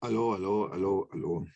Aló, aló, aló, aló.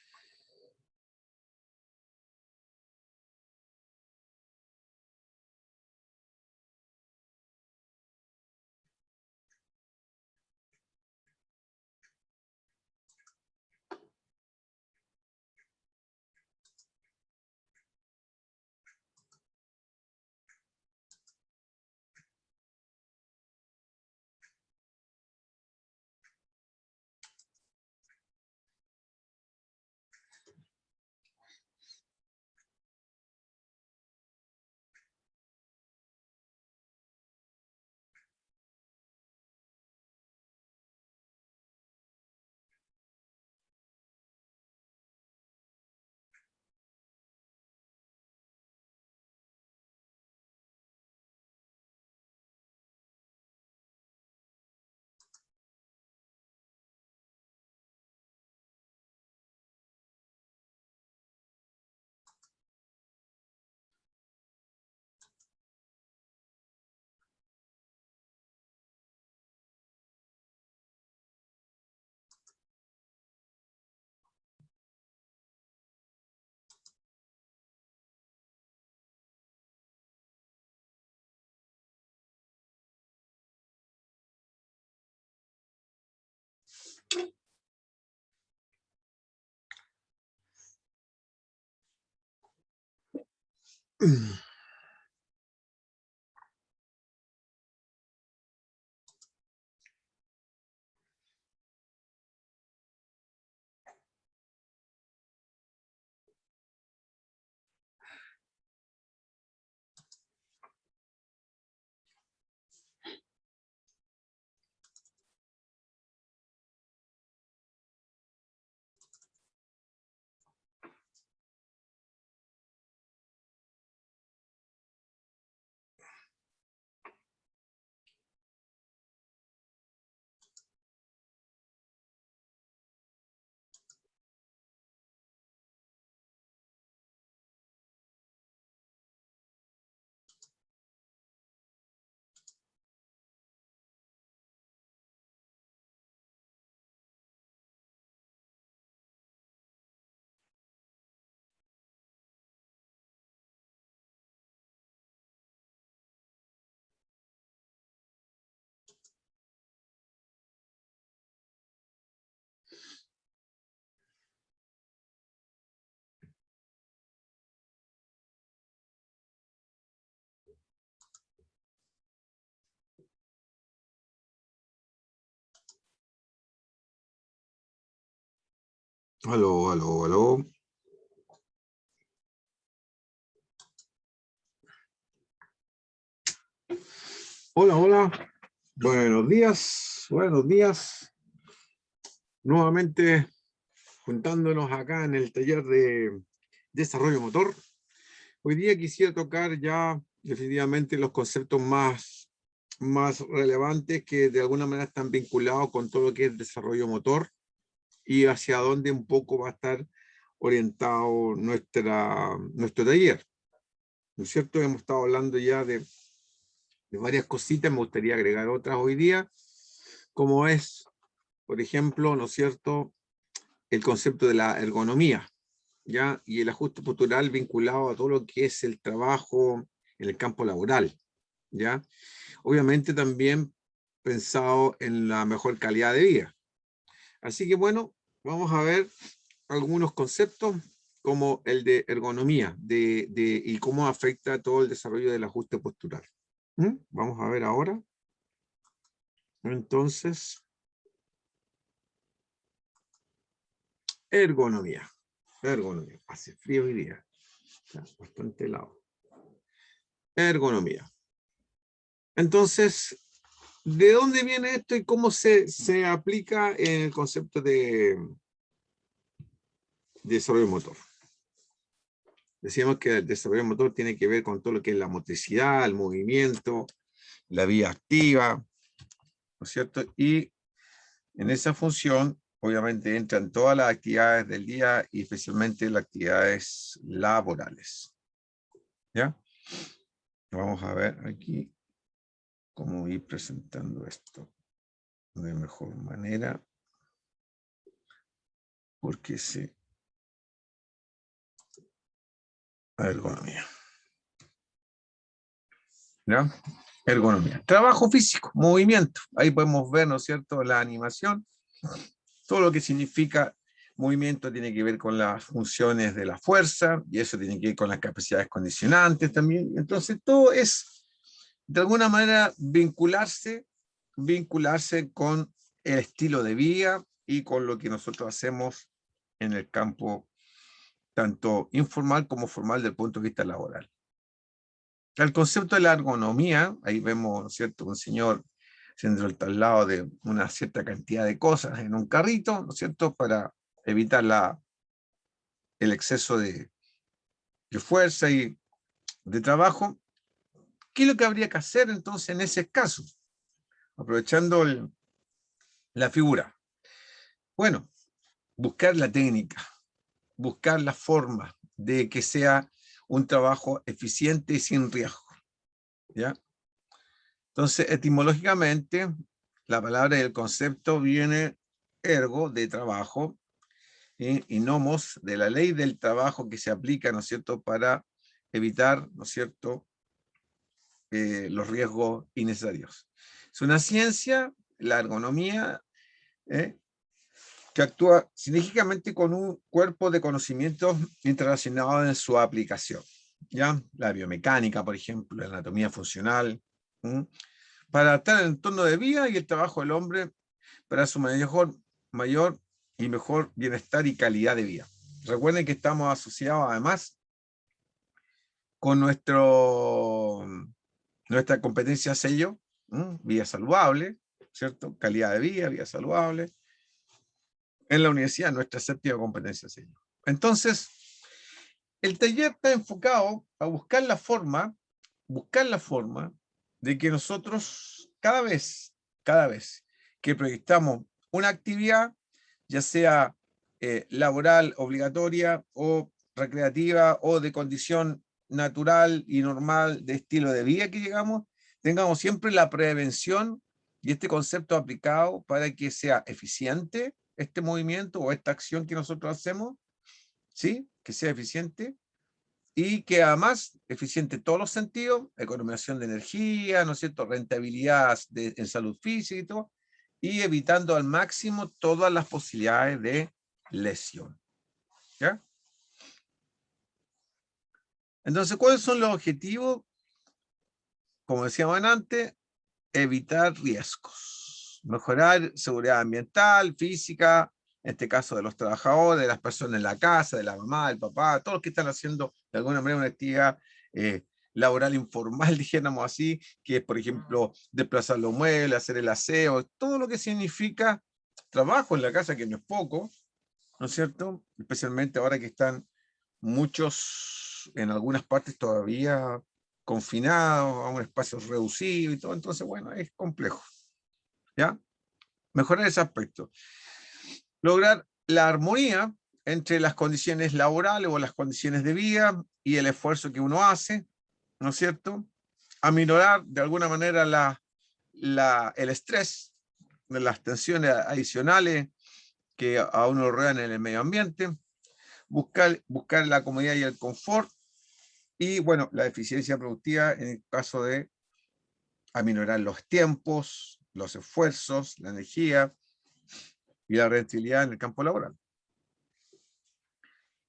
Aló, aló, aló. Hola, hola. Buenos días, buenos días. Nuevamente juntándonos acá en el taller de desarrollo motor. Hoy día quisiera tocar ya definitivamente los conceptos más relevantes que de alguna manera están vinculados con todo lo que es desarrollo motor y hacia dónde un poco va a estar orientado nuestro taller. ¿No es cierto? Hemos estado hablando ya de varias cositas, me gustaría agregar otras hoy día, como es, por ejemplo, ¿no es cierto?, el concepto de la ergonomía, ¿ya? Y el ajuste postural vinculado a todo lo que es el trabajo en el campo laboral, ¿ya? Obviamente también pensado en la mejor calidad de vida. Así que bueno, vamos a ver algunos conceptos como el de ergonomía y cómo afecta todo el desarrollo del ajuste postural. Vamos a ver ahora. Entonces, ergonomía. Ergonomía. Hace frío hoy día. Está bastante helado. Ergonomía. Entonces, ¿de dónde viene esto y cómo se aplica en el concepto de desarrollo motor? Decíamos que el desarrollo motor tiene que ver con todo lo que es la motricidad, el movimiento, la vía activa, ¿no es cierto? Y en esa función, obviamente, entran todas las actividades del día y especialmente las actividades laborales. ¿Ya? Vamos a ver aquí cómo ir presentando esto de mejor manera. porque sí. Ergonomía. ¿Ya? Ergonomía. Trabajo físico, movimiento. Ahí podemos ver, ¿no es cierto?, la animación. Todo lo que significa movimiento tiene que ver con las funciones de la fuerza, y eso tiene que ver con las capacidades condicionantes también. Entonces, todo es, de alguna manera, vincularse con el estilo de vida y con lo que nosotros hacemos en el campo tanto informal como formal desde el punto de vista laboral. El concepto de la ergonomía, ahí vemos, ¿no es cierto?, un señor haciendo el traslado de una cierta cantidad de cosas en un carrito, ¿no es cierto?, para evitar el exceso de fuerza y de trabajo. ¿Qué es lo que habría que hacer entonces en ese caso? Aprovechando la figura. Bueno, buscar la técnica, buscar la forma de que sea un trabajo eficiente y sin riesgo, ¿ya? Entonces, etimológicamente, la palabra y el concepto viene ergo, de trabajo, y nomos, de la ley del trabajo que se aplica, ¿no es cierto?, para evitar, ¿no es cierto?, los riesgos innecesarios. Es una ciencia, la ergonomía, que actúa sinérgicamente con un cuerpo de conocimientos interrelacionados en su aplicación, ¿ya? La biomecánica, por ejemplo, la anatomía funcional, para adaptar el entorno de vida y el trabajo del hombre para su mayor y mejor bienestar y calidad de vida. Recuerden que estamos asociados además con nuestra competencia sello, vida saludable, ¿cierto? Calidad de vida saludable. En la universidad, nuestra séptima competencia sello. Entonces, el taller está enfocado a buscar la forma de que nosotros cada vez que proyectamos una actividad, ya sea laboral, obligatoria o recreativa o de condición natural y normal de estilo de vida que llegamos, tengamos siempre la prevención y este concepto aplicado para que sea eficiente este movimiento o esta acción que nosotros hacemos, ¿sí? Que sea eficiente y que además eficiente en todos los sentidos, economización de energía, ¿no es cierto?, rentabilidad en salud física y todo, y evitando al máximo todas las posibilidades de lesión. ¿Ya? Entonces, ¿cuáles son los objetivos? Como decíamos antes, evitar riesgos, mejorar seguridad ambiental, física, en este caso de los trabajadores, de las personas en la casa, de la mamá, del papá, todos los que están haciendo de alguna manera una actividad laboral informal, dijéramos así, que es, por ejemplo, desplazar los muebles, hacer el aseo, todo lo que significa trabajo en la casa, que no es poco, ¿no es cierto? Especialmente ahora que están muchos, en algunas partes todavía confinados a un espacio reducido y todo, entonces, bueno, es complejo, ¿ya? Mejorar ese aspecto. Lograr la armonía entre las condiciones laborales o las condiciones de vida y el esfuerzo que uno hace, ¿no es cierto? Aminorar de alguna manera el estrés, las tensiones adicionales que a uno rodean en el medio ambiente, buscar la comodidad y el confort, y bueno, la eficiencia productiva en el caso de aminorar los tiempos, los esfuerzos, la energía y la rentabilidad en el campo laboral.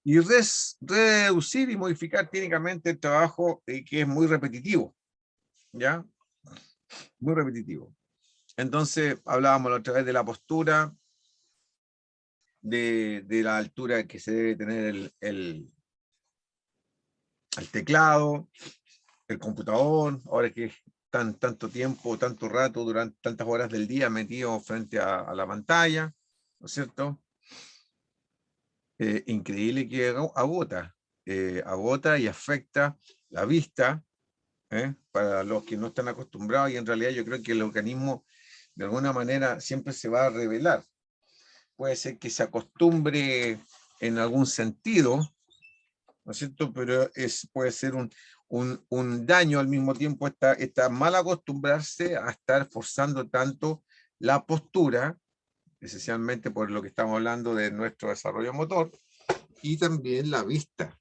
Y reducir y modificar técnicamente el trabajo que es muy repetitivo, ¿ya? Muy repetitivo. Entonces, hablábamos otra vez de la postura, de la altura que se debe tener el teclado, el computador, ahora que están tanto tiempo, tanto rato, durante tantas horas del día metido frente a la pantalla, ¿no es cierto? Increíble que agota y afecta la vista, para los que no están acostumbrados, y en realidad yo creo que el organismo de alguna manera siempre se va a revelar. Puede ser que se acostumbre en algún sentido, ¿no es cierto? Pero puede ser un daño al mismo tiempo, está mal acostumbrarse a estar forzando tanto la postura, esencialmente por lo que estamos hablando de nuestro desarrollo motor, y también la vista.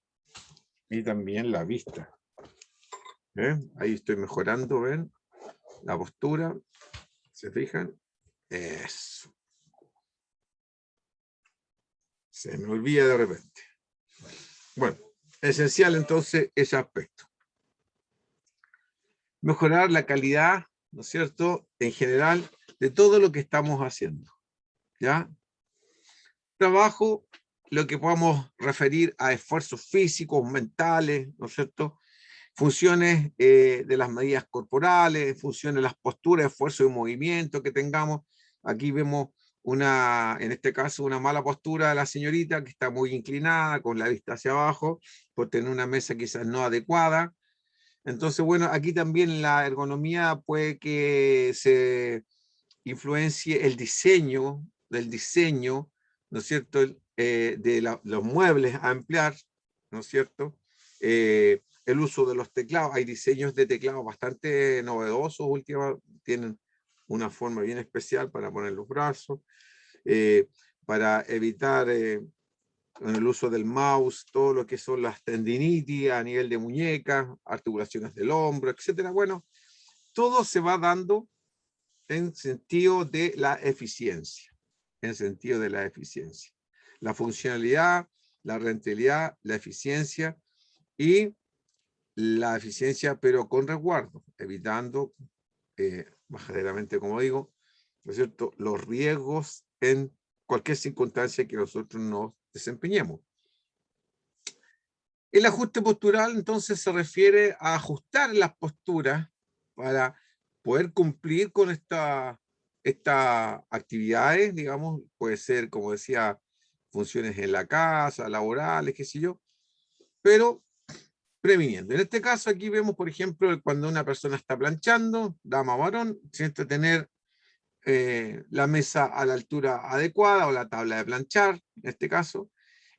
Y también la vista. Ahí estoy mejorando, ¿ven? La postura. ¿Se fijan? Eso. Se me olvida de repente. Bueno, esencial entonces ese aspecto. Mejorar la calidad, ¿no es cierto?, en general, de todo lo que estamos haciendo. ¿Ya? Trabajo, lo que podamos referir a esfuerzos físicos, mentales, ¿no es cierto?, funciones de las medidas corporales, funciones de las posturas, esfuerzo y movimiento que tengamos. Aquí vemos en este caso, una mala postura de la señorita que está muy inclinada, con la vista hacia abajo, por tener una mesa quizás no adecuada. Entonces, bueno, aquí también la ergonomía puede que se influencie el diseño, ¿no es cierto?, los muebles a emplear, ¿no es cierto?, el uso de los teclados. Hay diseños de teclados bastante novedosos, tienen una forma bien especial para poner los brazos, para evitar con el uso del mouse, todo lo que son las tendinitis a nivel de muñecas, articulaciones del hombro, etcétera. Bueno, todo se va dando en sentido de la eficiencia, en sentido de la eficiencia. La funcionalidad, la rentabilidad, la eficiencia y la eficiencia, pero con resguardo, evitando, majaderamente, como digo, ¿no es cierto?, los riesgos en cualquier circunstancia que nosotros nos desempeñemos. El ajuste postural, entonces, se refiere a ajustar las posturas para poder cumplir con estas actividades, digamos, puede ser, como decía, funciones en la casa, laborales, qué sé yo, pero previniendo. En este caso aquí vemos, por ejemplo, cuando una persona está planchando, dama o varón, siente tener la mesa a la altura adecuada o la tabla de planchar, en este caso,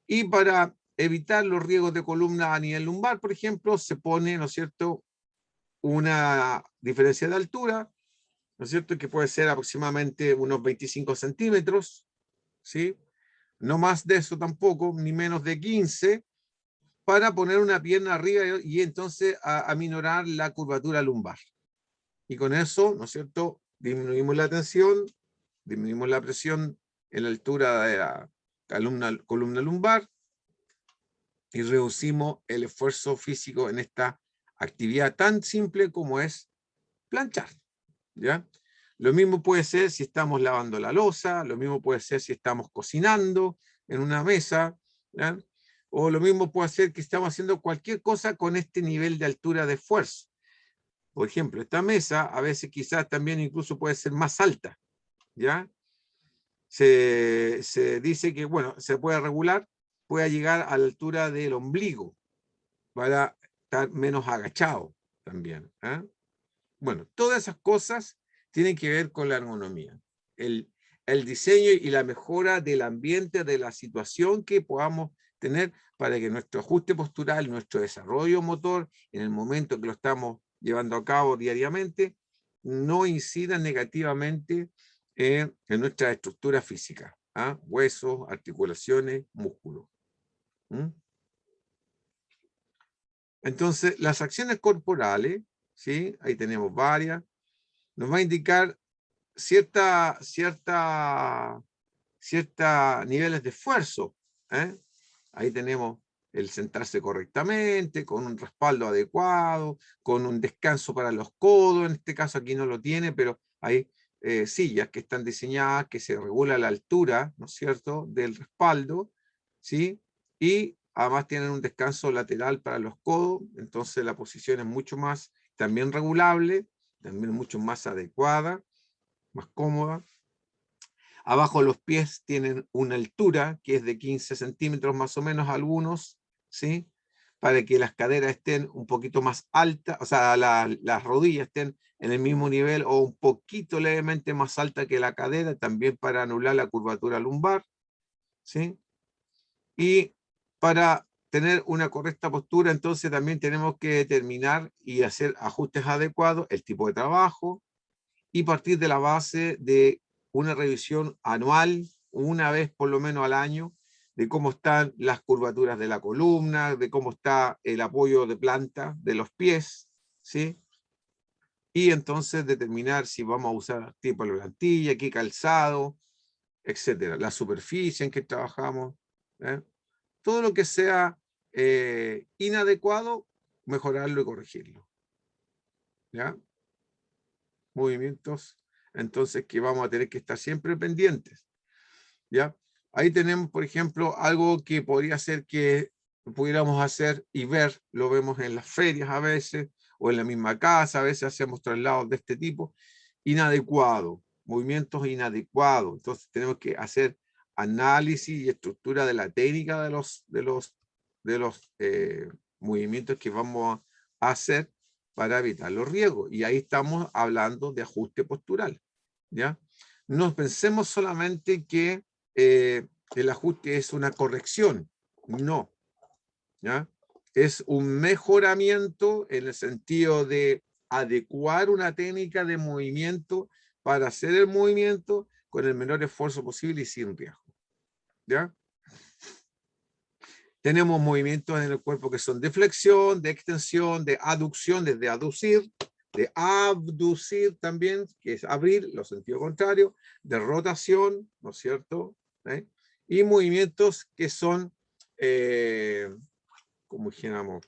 y para evitar los riesgos de columna a nivel lumbar, por ejemplo, se pone, ¿no es cierto?, una diferencia de altura, ¿no es cierto?, que puede ser aproximadamente unos 25 centímetros, ¿sí? No más de eso tampoco, ni menos de 15, para poner una pierna arriba y entonces aminorar la curvatura lumbar. Y con eso, ¿no es cierto?, disminuimos la tensión, disminuimos la presión en la altura de la columna lumbar y reducimos el esfuerzo físico en esta actividad tan simple como es planchar, ¿ya? Lo mismo puede ser si estamos lavando la loza, lo mismo puede ser si estamos cocinando en una mesa, ¿ya? O lo mismo puede ser que estamos haciendo cualquier cosa con este nivel de altura de esfuerzo. Por ejemplo, esta mesa a veces quizás también incluso puede ser más alta, ¿ya? Se dice que, bueno, se puede regular, puede llegar a la altura del ombligo para estar menos agachado también, ¿eh? Bueno, todas esas cosas tienen que ver con la ergonomía. El diseño y la mejora del ambiente, de la situación que podamos tener para que nuestro ajuste postural, nuestro desarrollo motor, en el momento que lo estamos llevando a cabo diariamente, no incida negativamente en nuestra estructura física, ¿ah? Huesos, articulaciones, músculos. ¿Mm? Entonces, las acciones corporales, ¿sí?, ahí tenemos varias, nos va a indicar cierta niveles de esfuerzo, ¿eh? Ahí tenemos el sentarse correctamente, con un respaldo adecuado, con un descanso para los codos. En este caso aquí no lo tiene, pero hay sillas que están diseñadas, que se regula la altura, ¿no es cierto?, del respaldo, ¿sí? Y además tienen un descanso lateral para los codos, entonces la posición es mucho más también regulable, también mucho más adecuada, más cómoda. Abajo los pies tienen una altura que es de 15 centímetros más o menos algunos, ¿sí?, para que las caderas estén un poquito más altas, o sea, las rodillas estén en el mismo nivel o un poquito levemente más alta que la cadera, también para anular la curvatura lumbar, ¿sí? Y para tener una correcta postura, entonces también tenemos que determinar y hacer ajustes adecuados, el tipo de trabajo, y partir de la base de una revisión anual, una vez por lo menos al año, de cómo están las curvaturas de la columna, de cómo está el apoyo de planta de los pies, ¿sí? Y entonces determinar si vamos a usar tipo de plantilla, qué calzado, etcétera, la superficie en que trabajamos, ¿eh? Todo lo que sea inadecuado, mejorarlo y corregirlo, ¿ya? Movimientos, entonces, que vamos a tener que estar siempre pendientes, ¿ya? Ahí tenemos, por ejemplo, algo que podría ser que pudiéramos hacer y ver, lo vemos en las ferias a veces, o en la misma casa, a veces hacemos traslados de este tipo, inadecuado, movimientos inadecuados. Entonces tenemos que hacer análisis y estructura de la técnica de los movimientos que vamos a hacer para evitar los riesgos. Y ahí estamos hablando de ajuste postural, ¿ya? No pensemos solamente que el ajuste es una corrección, no, ¿ya? Es un mejoramiento en el sentido de adecuar una técnica de movimiento para hacer el movimiento con el menor esfuerzo posible y sin riesgo, ¿ya? Tenemos movimientos en el cuerpo que son de flexión, de extensión, de aducción, desde aducir, de abducir también, que es abrir, lo sentido contrario, de rotación, ¿no es cierto? ¿Eh? Y movimientos que son, como dijéramos,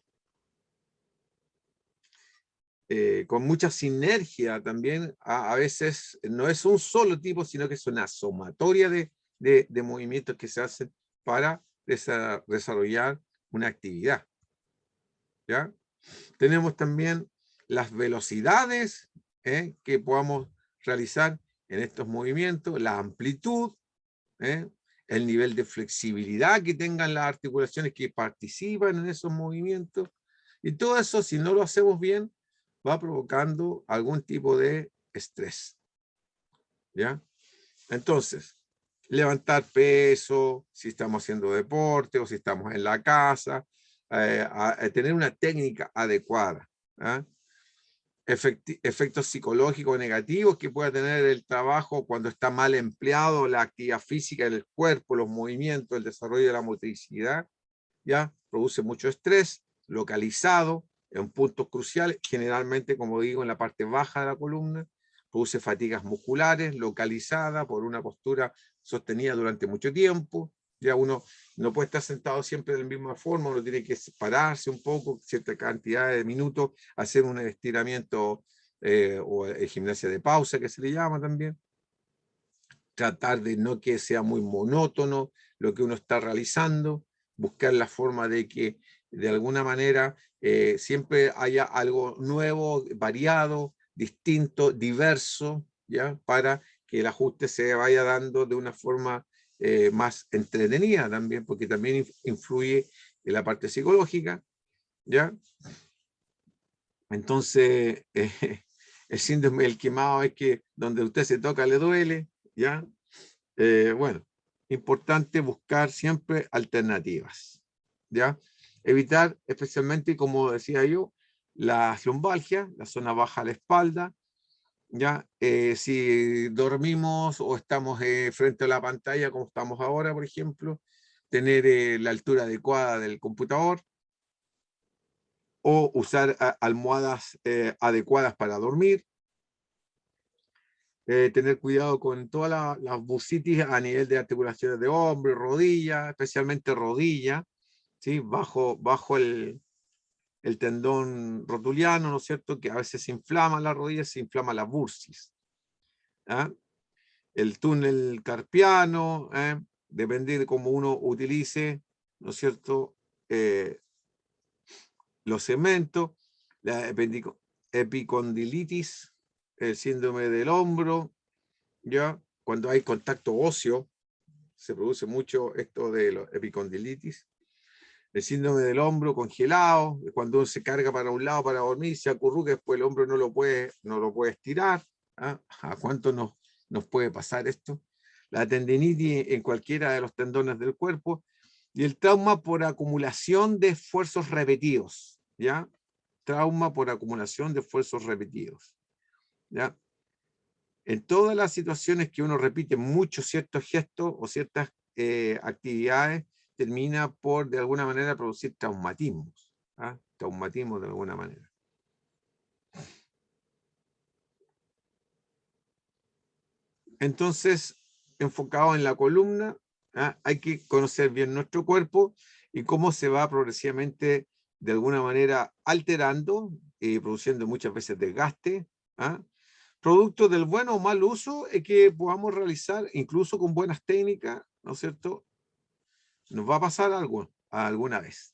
con mucha sinergia también, a veces no es un solo tipo, sino que es una sumatoria de movimientos que se hacen para desarrollar una actividad, ¿ya? Tenemos también las velocidades que podamos realizar en estos movimientos, la amplitud, el nivel de flexibilidad que tengan las articulaciones que participan en esos movimientos. Y todo eso, si no lo hacemos bien, va provocando algún tipo de estrés, ¿ya? Entonces, levantar peso, si estamos haciendo deporte o si estamos en la casa, a tener una técnica adecuada, ¿eh? Efectos psicológicos negativos que pueda tener el trabajo cuando está mal empleado, la actividad física del cuerpo, los movimientos, el desarrollo de la motricidad, ya produce mucho estrés localizado en puntos cruciales, generalmente, como digo, en la parte baja de la columna, produce fatigas musculares localizadas por una postura sostenida durante mucho tiempo. Ya uno no puede estar sentado siempre de la misma forma, uno tiene que pararse un poco, cierta cantidad de minutos, hacer un estiramiento o gimnasia de pausa, que se le llama también. Tratar de no que sea muy monótono lo que uno está realizando, buscar la forma de que de alguna manera siempre haya algo nuevo, variado, distinto, diverso, ¿ya? Para que el ajuste se vaya dando de una forma más entretenida también, porque también influye en la parte psicológica, ¿ya? Entonces, el síndrome del quemado es que donde usted se toca le duele, ¿ya? Bueno, importante buscar siempre alternativas, ¿ya? Evitar especialmente, como decía yo, las lumbalgias, la zona baja de la espalda, ¿ya? Si dormimos o estamos frente a la pantalla, como estamos ahora, por ejemplo, tener la altura adecuada del computador o usar almohadas adecuadas para dormir. Tener cuidado con todas las bursitis a nivel de articulaciones de hombro, rodilla, especialmente rodilla, ¿sí? Bajo el tendón rotuliano, ¿no es cierto? Que a veces se inflama la rodilla, se inflama la bursis, ¿ah? El túnel carpiano, depende de cómo uno utilice, ¿no es cierto? Los cementos, la epicondilitis, el síndrome del hombro, ¿ya? Cuando hay contacto óseo, se produce mucho esto de la epicondilitis. El síndrome del hombro congelado, cuando uno se carga para un lado para dormir, se acurruca, después el hombro no lo puede estirar. ¿Ah? ¿A cuánto nos puede pasar esto? La tendinitis en cualquiera de los tendones del cuerpo. Y el trauma por acumulación de esfuerzos repetidos, ¿ya? Trauma por acumulación de esfuerzos repetidos, ¿ya? En todas las situaciones que uno repite muchos ciertos gestos o ciertas actividades, termina por, de alguna manera, producir traumatismos. ¿Ah? Traumatismos de alguna manera. Entonces, enfocado en la columna, ¿ah? Hay que conocer bien nuestro cuerpo y cómo se va progresivamente, de alguna manera, alterando, produciendo muchas veces desgaste, ¿ah? Producto del bueno o mal uso que podamos realizar, incluso con buenas técnicas, ¿no es cierto? Nos va a pasar algo alguna vez.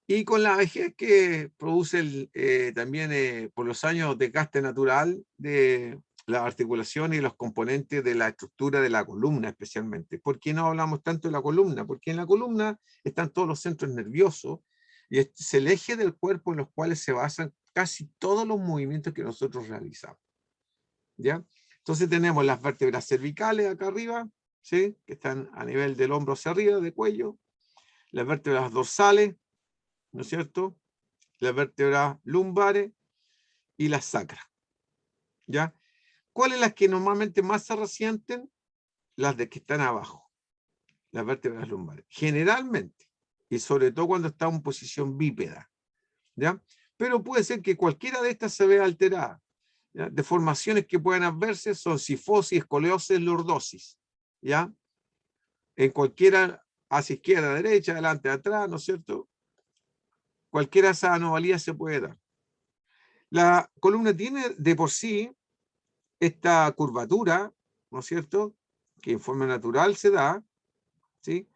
Y con la vejez que produce también por los años desgaste natural de las articulaciones y los componentes de la estructura de la columna especialmente. ¿Por qué no hablamos tanto de la columna? Porque en la columna están todos los centros nerviosos y es el eje del cuerpo en los cuales se basan casi todos los movimientos que nosotros realizamos. ¿Ya? Entonces tenemos las vértebras cervicales acá arriba, ¿sí? Que están a nivel del hombro hacia arriba, de cuello, las vértebras dorsales, ¿no es cierto? Las vértebras lumbares y las sacras, ¿ya? ¿Cuáles las que normalmente más se resienten? Las de que están abajo, las vértebras lumbares, generalmente, y sobre todo cuando está en posición bípeda, ¿ya? Pero puede ser que cualquiera de estas se vea alterada, ¿ya? Deformaciones que pueden verse son cifosis, escoliosis, lordosis, ¿ya? En cualquiera, hacia izquierda, derecha, adelante, atrás, ¿no es cierto? Cualquiera de esas anomalías se puede dar. La columna tiene de por sí esta curvatura, ¿no es cierto?, que en forma natural se da, ¿sí?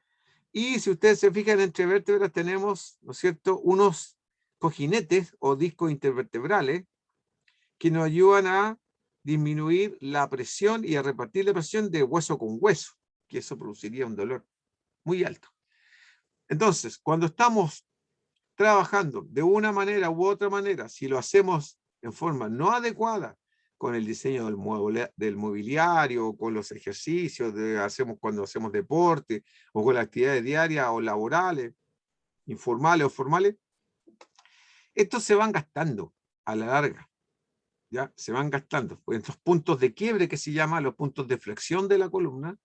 Y si ustedes se fijan, entre vértebras tenemos, ¿no es cierto?, unos cojinetes o discos intervertebrales que nos ayudan a disminuir la presión y a repartir la presión de hueso con hueso, que eso produciría un dolor muy alto. Entonces, cuando estamos trabajando de una manera u otra manera, si lo hacemos en forma no adecuada, con el diseño del mobiliario, con los ejercicios cuando hacemos deporte, o con las actividades diarias o laborales, informales o formales, estos se van gastando a la larga, ¿ya? Se van gastando. Pues en estos puntos de quiebre que se llama, los puntos de flexión de la columna,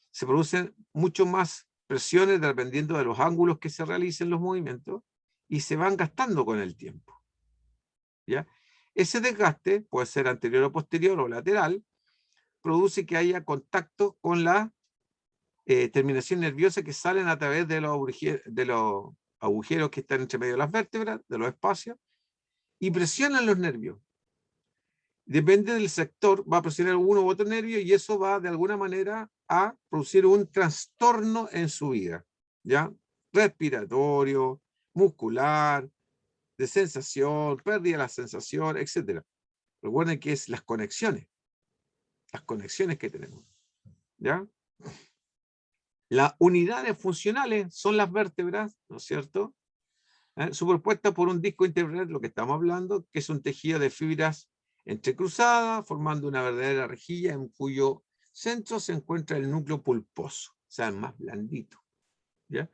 se producen mucho más presiones dependiendo de los ángulos que se realicen los movimientos y se van gastando con el tiempo, ¿ya? Ese desgaste puede ser anterior o posterior o lateral, produce que haya contacto con la terminación nerviosa que salen a través de los agujeros que están entre medio de las vértebras, de los espacios, y presionan los nervios. Depende del sector, va a presionar uno u otro nervio y eso va de alguna manera a producir un trastorno en su vida, ¿ya? Respiratorio, muscular, de sensación, pérdida de la sensación, etc. Recuerden que es las conexiones que tenemos, ¿ya? Las unidades funcionales son las vértebras, ¿no es cierto? Superpuestas por un disco intervertebral, lo que estamos hablando, que es un tejido de fibras entrecruzadas, formando una verdadera rejilla en cuyo centro se encuentra el núcleo pulposo, o sea, el más blandito, ¿ya?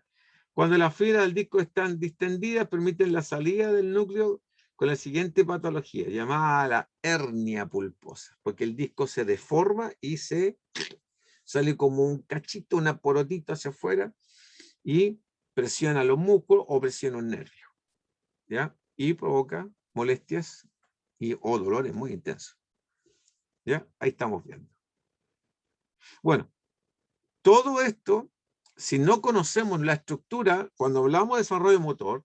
Cuando las fibras del disco están distendidas, permiten la salida del núcleo con la siguiente patología, llamada la hernia pulposa, porque el disco se deforma y sale como un cachito, una porotita hacia afuera, y presiona los músculos o presiona un nervio, ¿ya? Y provoca molestias o dolores muy intensos, ¿ya? Ahí estamos viendo. Bueno, todo esto, si no conocemos la estructura, cuando hablamos de desarrollo motor,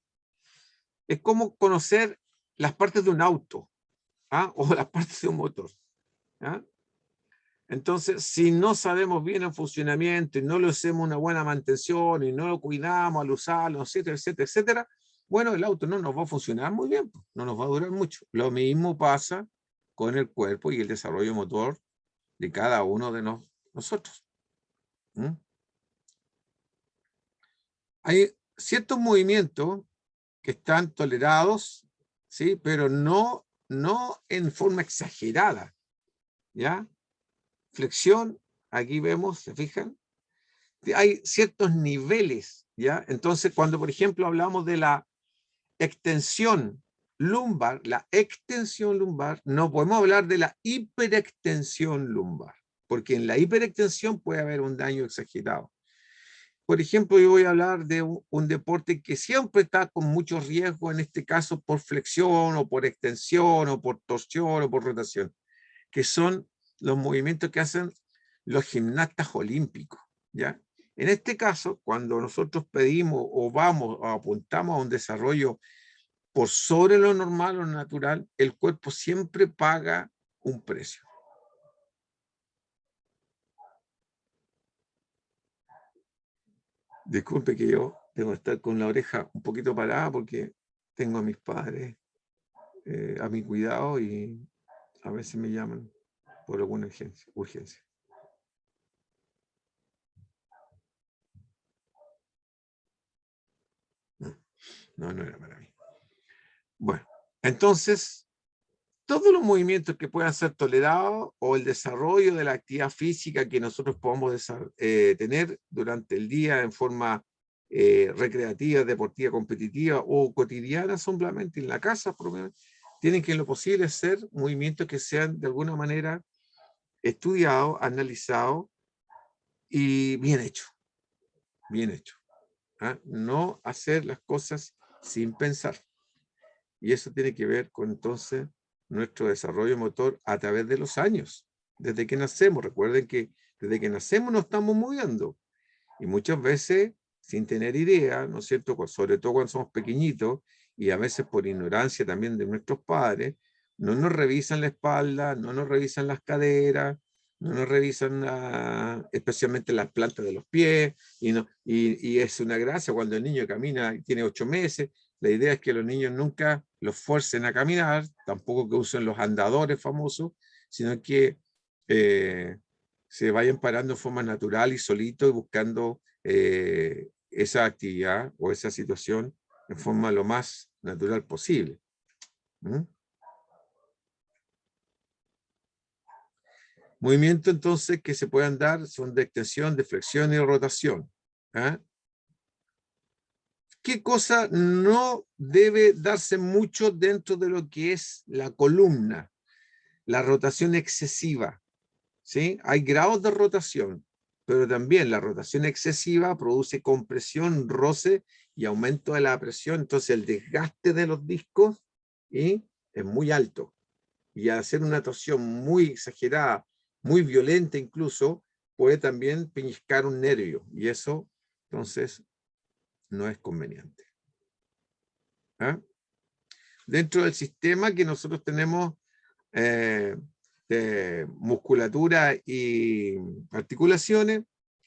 es como conocer las partes de un auto, ¿ah? O las partes de un motor, ¿ah? Entonces, si no sabemos bien el funcionamiento y no le hacemos una buena mantención y no lo cuidamos al usarlo, etcétera, etcétera, etcétera, bueno, el auto no nos va a funcionar muy bien, no nos va a durar mucho. Lo mismo pasa con el cuerpo y el desarrollo motor de cada uno de nosotros. ¿Mm? Hay ciertos movimientos que están tolerados, ¿sí? Pero no en forma exagerada, ¿ya? Flexión, aquí vemos, ¿se fijan? Hay ciertos niveles, ¿ya? Entonces, cuando, por ejemplo, hablamos de la extensión lumbar, la extensión lumbar, no podemos hablar de la hiperextensión lumbar, porque en la hiperextensión puede haber un daño exagerado. Por ejemplo, yo voy a hablar de un deporte que siempre está con mucho riesgo, en este caso por flexión o por extensión o por torsión o por rotación, que son los movimientos que hacen los gimnastas olímpicos, ¿ya? En este caso, cuando nosotros pedimos o vamos o apuntamos a un desarrollo por sobre lo normal o natural, el cuerpo siempre paga un precio. Disculpe que yo debo estar con la oreja un poquito parada porque tengo a mis padres a mi cuidado y a veces me llaman por alguna urgencia. No era para mí. Bueno, entonces, todos los movimientos que puedan ser tolerados o el desarrollo de la actividad física que nosotros podamos tener durante el día en forma recreativa, deportiva, competitiva o cotidiana, simplemente en la casa, tienen que en lo posible ser movimientos que sean de alguna manera estudiados, analizados y bien hechos. Bien hechos. ¿Ah? No hacer las cosas sin pensar. Y eso tiene que ver con entonces nuestro desarrollo motor a través de los años, desde que nacemos. Recuerden que desde que nacemos nos estamos moviendo y muchas veces sin tener idea, ¿no es cierto? Sobre todo cuando somos pequeñitos y a veces por ignorancia también de nuestros padres, no nos revisan la espalda, no nos revisan las caderas, no nos revisan especialmente las plantas de los pies y es una gracia cuando el niño camina y tiene 8 meses. La idea es que los niños nunca los fuercen a caminar, tampoco que usen los andadores famosos, sino que se vayan parando en forma natural y solito y buscando esa actividad o esa situación en forma lo más natural posible. ¿Mm? Movimientos entonces que se puedan dar son de extensión, de flexión y de rotación. ¿Ah? ¿Qué cosa no debe darse mucho dentro de lo que es la columna? La rotación excesiva. ¿Sí? Hay grados de rotación, pero también la rotación excesiva produce compresión, roce y aumento de la presión. Entonces el desgaste de los discos es muy alto. Y al hacer una torsión muy exagerada, muy violenta incluso, puede también pellizcar un nervio. Y eso, entonces, no es conveniente. ¿Ah? Dentro del sistema que nosotros tenemos de musculatura y articulaciones,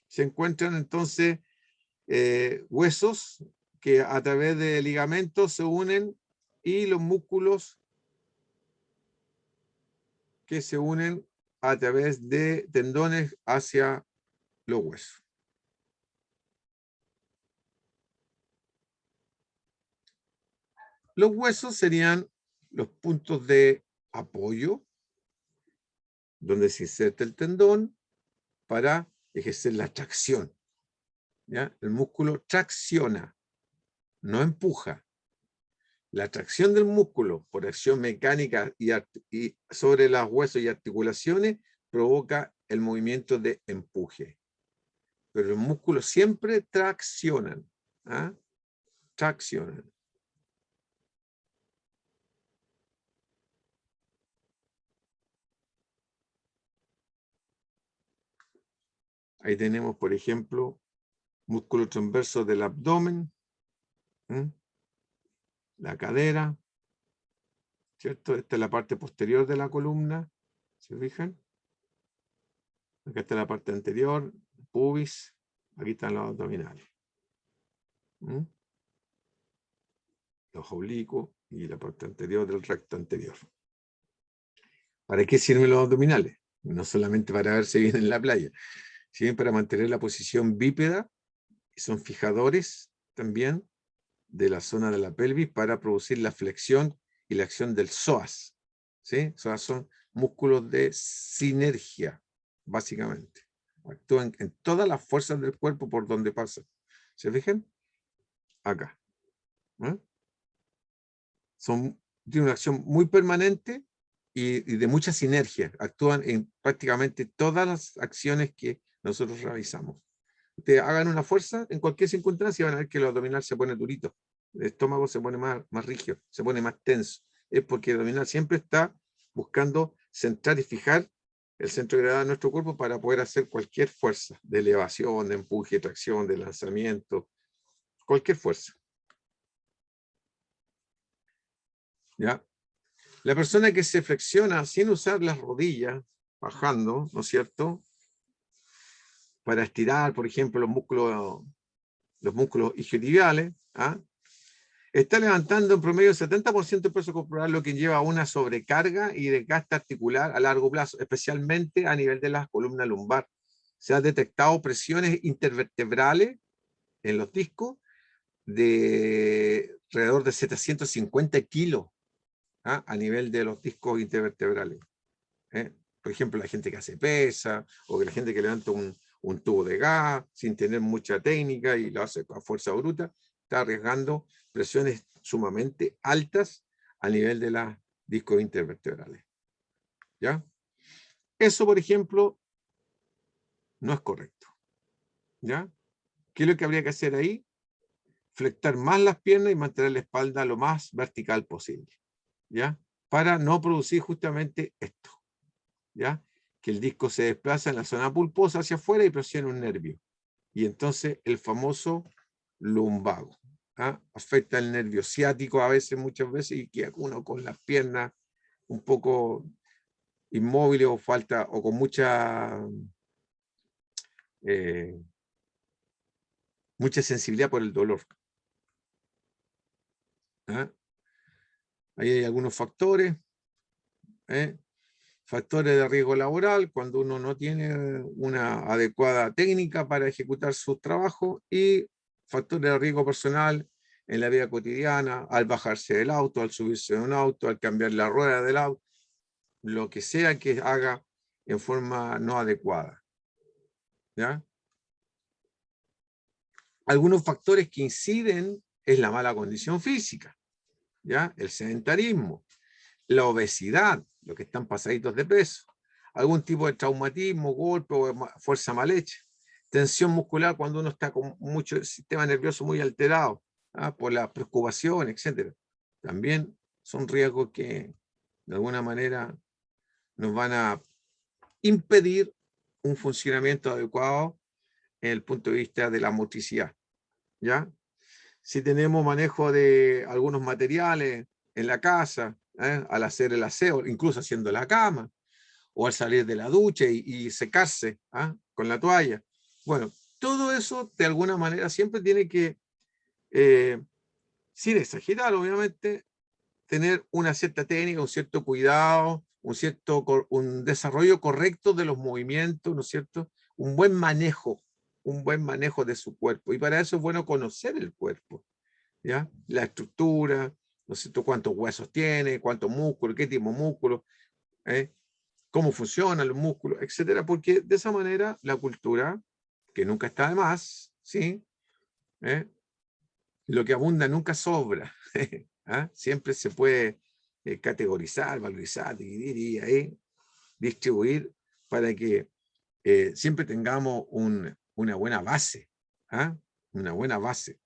se encuentran entonces huesos que a través de ligamentos se unen y los músculos que se unen a través de tendones hacia los huesos. Los huesos serían los puntos de apoyo donde se inserta el tendón para ejercer la tracción. ¿Ya? El músculo tracciona, no empuja. La tracción del músculo por acción mecánica y sobre los huesos y articulaciones provoca el movimiento de empuje. Pero los músculos siempre traccionan. ¿Ah? Traccionan. Ahí tenemos, por ejemplo, músculo transverso del abdomen, la cadera, ¿cierto? Esta es la parte posterior de la columna, ¿se fijan? Acá está la parte anterior, pubis, aquí están los abdominales. Los oblicuos y la parte anterior del recto anterior. ¿Para qué sirven los abdominales? No solamente para verse bien en la playa, sirven para mantener la posición bípeda, y son fijadores también de la zona de la pelvis para producir la flexión y la acción del psoas. ¿Sí? Psoas son músculos de sinergia, básicamente. Actúan en todas las fuerzas del cuerpo por donde pasan. ¿Se fijan? Acá. ¿Eh? Son tiene una acción muy permanente y de mucha sinergia. Actúan en prácticamente todas las acciones que nosotros realizamos. Ustedes hagan una fuerza en cualquier circunstancia y van a ver que el abdominal se pone durito. El estómago se pone más rígido, se pone más tenso. Es porque el abdominal siempre está buscando centrar y fijar el centro de gravedad de nuestro cuerpo para poder hacer cualquier fuerza de elevación, de empuje, tracción, de lanzamiento, cualquier fuerza. ¿Ya? La persona que se flexiona sin usar las rodillas, bajando, ¿no es cierto? Para estirar, por ejemplo, los músculos isquiotibiales, ¿ah? Está levantando en promedio 70% del peso corporal, lo que lleva a una sobrecarga y desgaste articular a largo plazo, especialmente a nivel de la columna lumbar. Se han detectado presiones intervertebrales en los discos de alrededor de 750 kilos, ¿ah? A nivel de los discos intervertebrales. Por ejemplo, la gente que hace pesa, o que la gente que levanta un tubo de gas sin tener mucha técnica y lo hace a fuerza bruta, está arriesgando presiones sumamente altas a nivel de los discos intervertebrales. ¿Ya? Eso, por ejemplo, no es correcto. ¿Ya? ¿Qué es lo que habría que hacer ahí? Flectar más las piernas y mantener la espalda lo más vertical posible. ¿Ya? Para no producir justamente esto. ¿Ya? Que el disco se desplaza en la zona pulposa hacia afuera y presiona un nervio. Y entonces el famoso lumbago. ¿Ah? Afecta el nervio ciático a veces, muchas veces, y queda uno con las piernas un poco inmóviles o falta, o con mucha sensibilidad por el dolor. ¿Ah? Ahí hay algunos factores. Factores de riesgo laboral, cuando uno no tiene una adecuada técnica para ejecutar sus trabajos, y factores de riesgo personal en la vida cotidiana, al bajarse del auto, al subirse de un auto, al cambiar la rueda del auto, lo que sea que haga en forma no adecuada. ¿Ya? Algunos factores que inciden es la mala condición física, ¿ya? El sedentarismo, la obesidad, los que están pasaditos de peso, algún tipo de traumatismo, golpe o fuerza mal hecha, tensión muscular cuando uno está con mucho sistema nervioso muy alterado, por la preocupación, etc. También son riesgos que de alguna manera nos van a impedir un funcionamiento adecuado en el punto de vista de la motricidad. ¿Ya? Si tenemos manejo de algunos materiales en la casa, al hacer el aseo, incluso haciendo la cama, o al salir de la ducha y secarse con la toalla. Bueno, todo eso de alguna manera siempre tiene que, sin exagerar obviamente, tener una cierta técnica, un cierto cuidado, un desarrollo correcto de los movimientos, ¿no es cierto? Un buen manejo de su cuerpo. Y para eso es bueno conocer el cuerpo, ¿ya? La estructura, ¿no es cierto? Cuántos huesos tiene, cuántos músculos, qué tipo de músculos, cómo funcionan los músculos, etcétera, porque de esa manera la cultura, que nunca está de más, ¿sí? Lo que abunda nunca sobra. Siempre se puede categorizar, valorizar, dividir y distribuir para que siempre tengamos una buena base, una buena base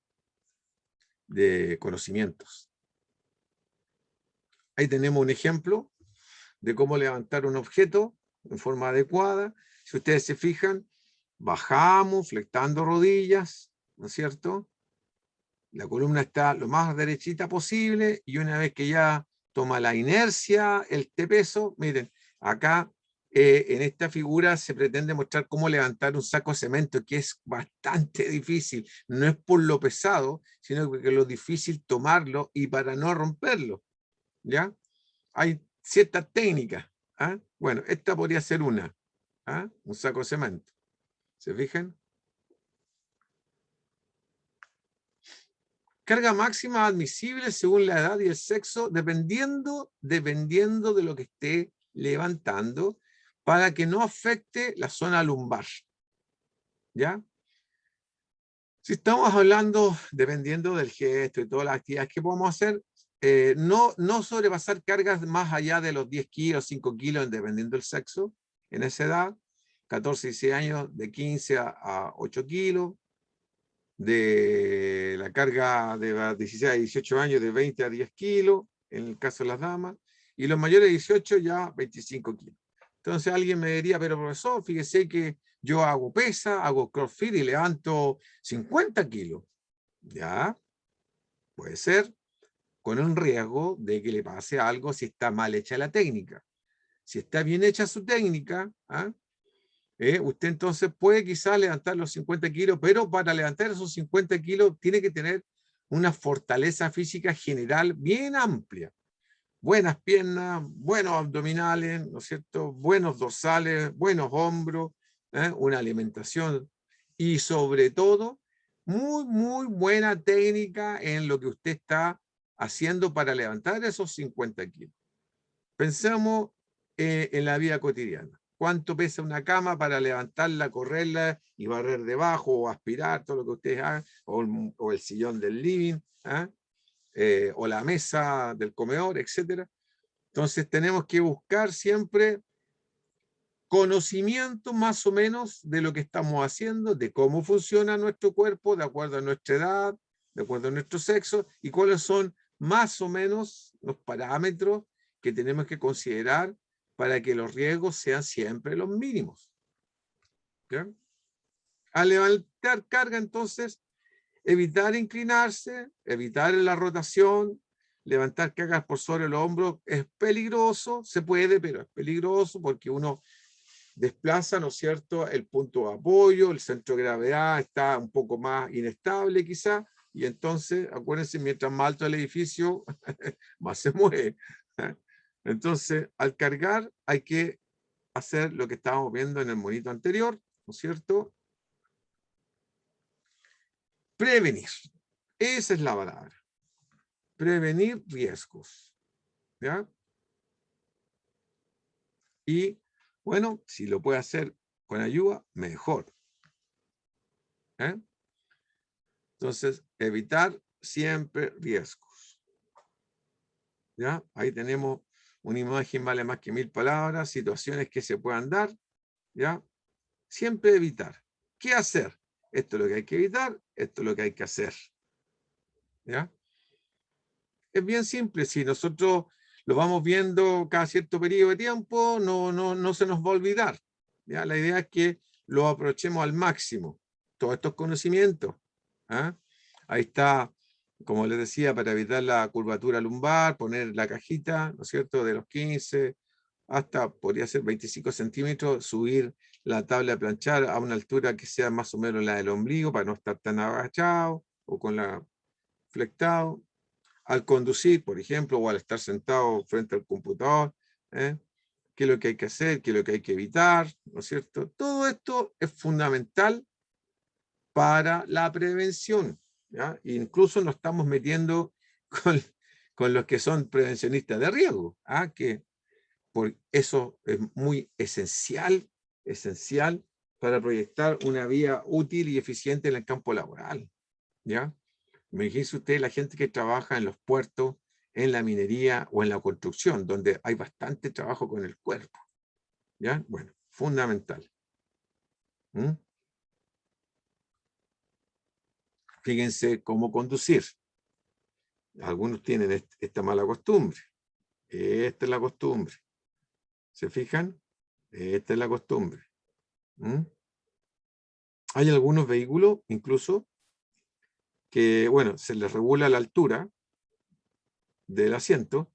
de conocimientos. Ahí tenemos un ejemplo de cómo levantar un objeto en forma adecuada. Si ustedes se fijan, bajamos, flectando rodillas, ¿no es cierto? La columna está lo más derechita posible y una vez que ya toma la inercia, el peso, miren, acá en esta figura se pretende mostrar cómo levantar un saco de cemento, que es bastante difícil. No es por lo pesado, sino porque lo difícil tomarlo y para no romperlo. ¿Ya? Hay ciertas técnicas. Bueno, esta podría ser una. Un saco de cemento. ¿Se fijan? Carga máxima admisible según la edad y el sexo, dependiendo de lo que esté levantando, para que no afecte la zona lumbar. ¿Ya? Si estamos hablando, dependiendo del gesto y todas las actividades que podemos hacer, no sobrepasar cargas más allá de los 10 kilos, 5 kilos, dependiendo del sexo, en esa edad, 14, 16 años, de 15 a 8 kilos, de la carga de 16 a 18 años, de 20 a 10 kilos, en el caso de las damas, y los mayores de 18 ya 25 kilos. Entonces alguien me diría, pero profesor, fíjese que yo hago pesa, hago CrossFit y levanto 50 kilos. Ya, puede ser, con un riesgo de que le pase algo si está mal hecha la técnica. Si está bien hecha su técnica, usted entonces puede quizás levantar los 50 kilos, pero para levantar esos 50 kilos tiene que tener una fortaleza física general bien amplia. Buenas piernas, buenos abdominales, ¿no es cierto? Buenos dorsales, buenos hombros, una alimentación y sobre todo muy buena técnica en lo que usted está haciendo para levantar esos 50 kilos. Pensamos en la vida cotidiana. ¿Cuánto pesa una cama para levantarla, correrla y barrer debajo o aspirar, todo lo que ustedes hagan, o el sillón del living, o la mesa del comedor, etcétera? Entonces tenemos que buscar siempre conocimiento más o menos de lo que estamos haciendo, de cómo funciona nuestro cuerpo, de acuerdo a nuestra edad, de acuerdo a nuestro sexo, y cuáles son más o menos los parámetros que tenemos que considerar para que los riesgos sean siempre los mínimos. ¿Ya? Al levantar carga, entonces, evitar inclinarse, evitar la rotación, levantar cargas por sobre el hombro es peligroso, se puede, pero es peligroso porque uno desplaza, ¿no es cierto?, el punto de apoyo, el centro de gravedad está un poco más inestable quizá, y entonces, acuérdense, mientras más alto el edificio, más se mueve. Entonces, al cargar hay que hacer lo que estábamos viendo en el monito anterior, ¿no es cierto? Prevenir. Esa es la palabra. Prevenir riesgos. ¿Ya? Y, bueno, si lo puede hacer con ayuda, mejor. Entonces, evitar siempre riesgos. ¿Ya? Ahí tenemos una imagen vale más que 1000 palabras, situaciones que se puedan dar. ¿Ya? Siempre evitar. ¿Qué hacer? Esto es lo que hay que evitar, esto es lo que hay que hacer. ¿Ya? Es bien simple, si nosotros lo vamos viendo cada cierto periodo de tiempo, no se nos va a olvidar. ¿Ya? La idea es que lo aprovechemos al máximo, todos estos conocimientos. Ahí está, como les decía, para evitar la curvatura lumbar, poner la cajita, ¿no es cierto?, de los 15 hasta, podría ser 25 centímetros, subir la tabla de planchar a una altura que sea más o menos la del ombligo para no estar tan agachado o con la flectado. Al conducir, por ejemplo, o al estar sentado frente al computador, qué es lo que hay que hacer, qué es lo que hay que evitar, ¿no es cierto? Todo esto es fundamental para la prevención, ¿ya? Incluso nos estamos metiendo con los que son prevencionistas de riesgo, que por eso es muy esencial para proyectar una vía útil y eficiente en el campo laboral, ¿ya? Imagínense usted la gente que trabaja en los puertos, en la minería o en la construcción, donde hay bastante trabajo con el cuerpo. ¿Ya? Bueno, fundamental. Fíjense cómo conducir. Algunos tienen esta mala costumbre. Esta es la costumbre. ¿Se fijan? Esta es la costumbre. Hay algunos vehículos, incluso, que, bueno, se les regula la altura del asiento.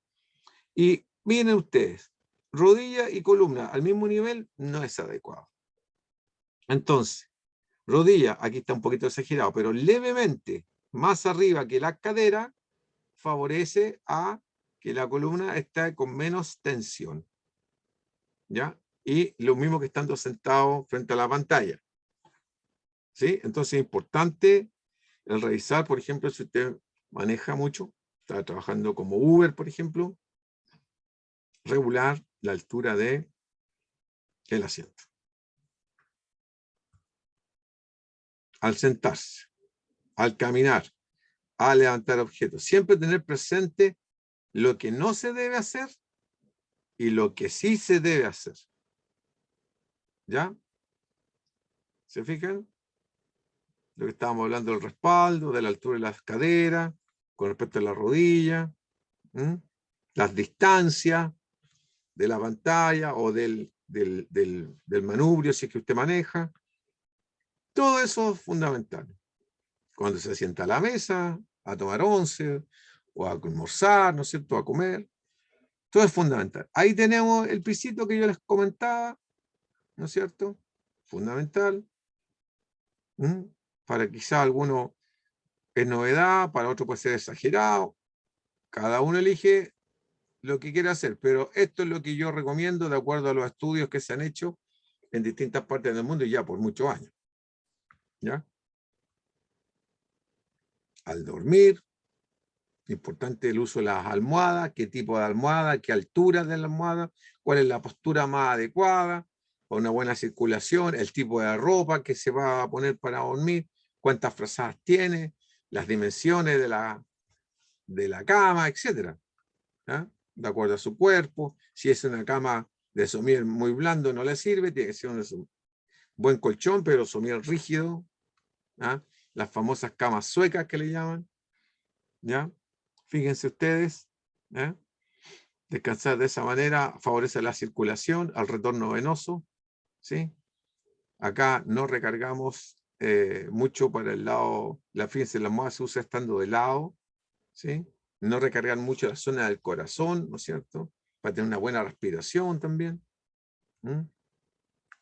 Y miren ustedes, rodilla y columna al mismo nivel no es adecuado. Entonces, rodilla, aquí está un poquito exagerado, pero levemente más arriba que la cadera, favorece a que la columna esté con menos tensión. ¿Ya? Y lo mismo que estando sentado frente a la pantalla. ¿Sí? Entonces es importante el revisar, por ejemplo, si usted maneja mucho, está trabajando como Uber, por ejemplo, regular la altura del asiento. Al sentarse, al caminar, a levantar objetos. Siempre tener presente lo que no se debe hacer y lo que sí se debe hacer. ¿Ya? ¿Se fijan? Lo que estábamos hablando del respaldo, de la altura de las caderas, con respecto a la rodilla, las distancias de la pantalla o del manubrio, si es que usted maneja. Todo eso es fundamental. Cuando se sienta a la mesa, a tomar once, o a almorzar, ¿no es cierto?, a comer. Todo es fundamental. Ahí tenemos el pisito que yo les comentaba, ¿no es cierto? Fundamental. Para quizá alguno es novedad, para otro puede ser exagerado. Cada uno elige lo que quiere hacer, pero esto es lo que yo recomiendo de acuerdo a los estudios que se han hecho en distintas partes del mundo y ya por muchos años. ¿Ya? Al dormir, importante el uso de las almohadas, qué tipo de almohada, qué altura de la almohada, cuál es la postura más adecuada, para una buena circulación, el tipo de ropa que se va a poner para dormir, cuántas frazadas tiene, las dimensiones de la cama, etc. ¿Ya? De acuerdo a su cuerpo. Si es una cama de somier muy blando, no le sirve, tiene que ser un buen colchón, pero somier rígido. ¿Ya? Las famosas camas suecas que le llaman. ¿Ya? Fíjense ustedes. ¿Ya? Descansar de esa manera favorece la circulación, al retorno venoso. ¿Sí? Acá no recargamos mucho para el lado, fíjense, la almohada se usa estando de lado. ¿Sí? No recargar mucho la zona del corazón, ¿no es cierto? Para tener una buena respiración también.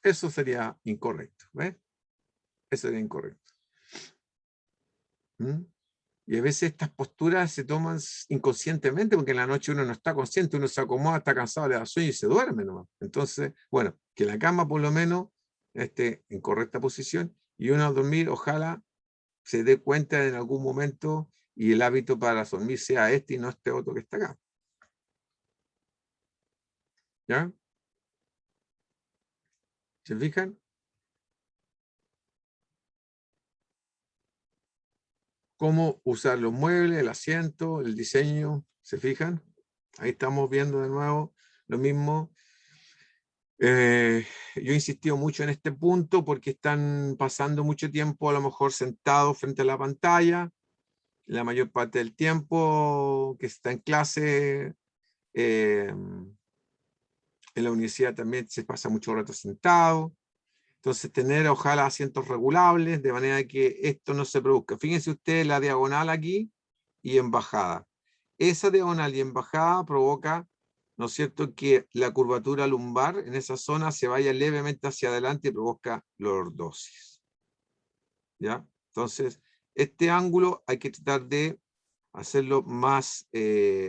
Eso sería incorrecto. ¿Ves? Eso sería incorrecto. Y a veces estas posturas se toman inconscientemente porque en la noche uno no está consciente, uno se acomoda, está cansado, le da sueño y se duerme nomás. Entonces, bueno, que la cama por lo menos esté en correcta posición y uno al dormir ojalá se dé cuenta en algún momento y el hábito para dormir sea este y no este otro que está acá. ¿Ya? ¿Se fijan? Cómo usar los muebles, el asiento, el diseño, ¿se fijan? Ahí estamos viendo de nuevo lo mismo. Yo he insistido mucho en este punto porque están pasando mucho tiempo a lo mejor sentados frente a la pantalla. La mayor parte del tiempo que está en clase, en la universidad también se pasa mucho rato sentado. Entonces tener ojalá asientos regulables de manera que esto no se produzca. Fíjense ustedes la diagonal aquí y en bajada. Esa diagonal y en bajada provoca, ¿no es cierto?, que la curvatura lumbar en esa zona se vaya levemente hacia adelante y provoca lordosis. ¿Ya? Entonces, este ángulo hay que tratar de hacerlo más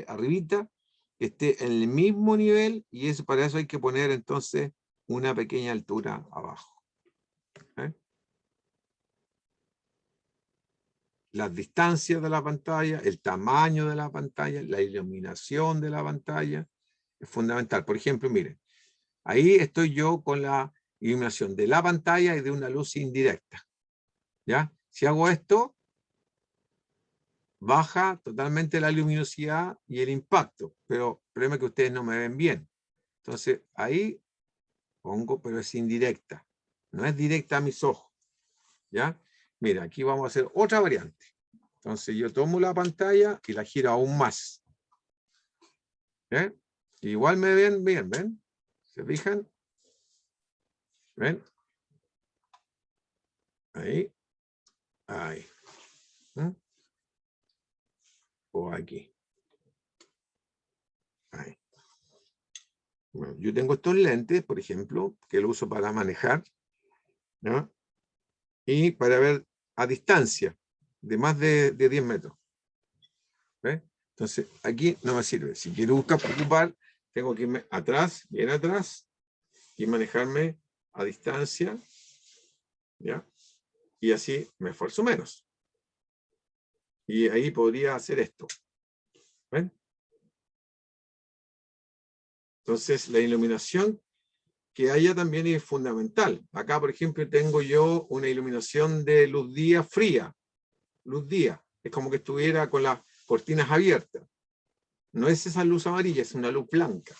arribita, que esté en el mismo nivel, y eso, para eso hay que poner entonces una pequeña altura abajo. Las distancias de la pantalla, el tamaño de la pantalla, la iluminación de la pantalla, es fundamental. Por ejemplo, miren, ahí estoy yo con la iluminación de la pantalla y de una luz indirecta. ¿Ya? Si hago esto, baja totalmente la luminosidad y el impacto, pero el problema es que ustedes no me ven bien. Entonces, ahí pongo, pero es indirecta, no es directa a mis ojos. ¿Ya? Mira, aquí vamos a hacer otra variante. Entonces yo tomo la pantalla y la giro aún más. ¿Eh? Igual me ven bien, ¿ven? ¿Se fijan? ¿Ven? Ahí. Ahí. O aquí. Ahí. Bueno, yo tengo estos lentes, por ejemplo, que lo uso para manejar, ¿no? Y para ver a distancia de más de 10 metros. ¿Ves? Entonces, aquí no me sirve. Si quiero ocupar, tengo que irme atrás, bien atrás, y manejarme a distancia, ¿ya? Y así me esfuerzo menos. Y ahí podría hacer esto. ¿Ven? Entonces, la iluminación que haya también es fundamental. Acá, por ejemplo, tengo yo una iluminación de luz día fría. Luz día. Es como que estuviera con las cortinas abiertas. No es esa luz amarilla, es una luz blanca.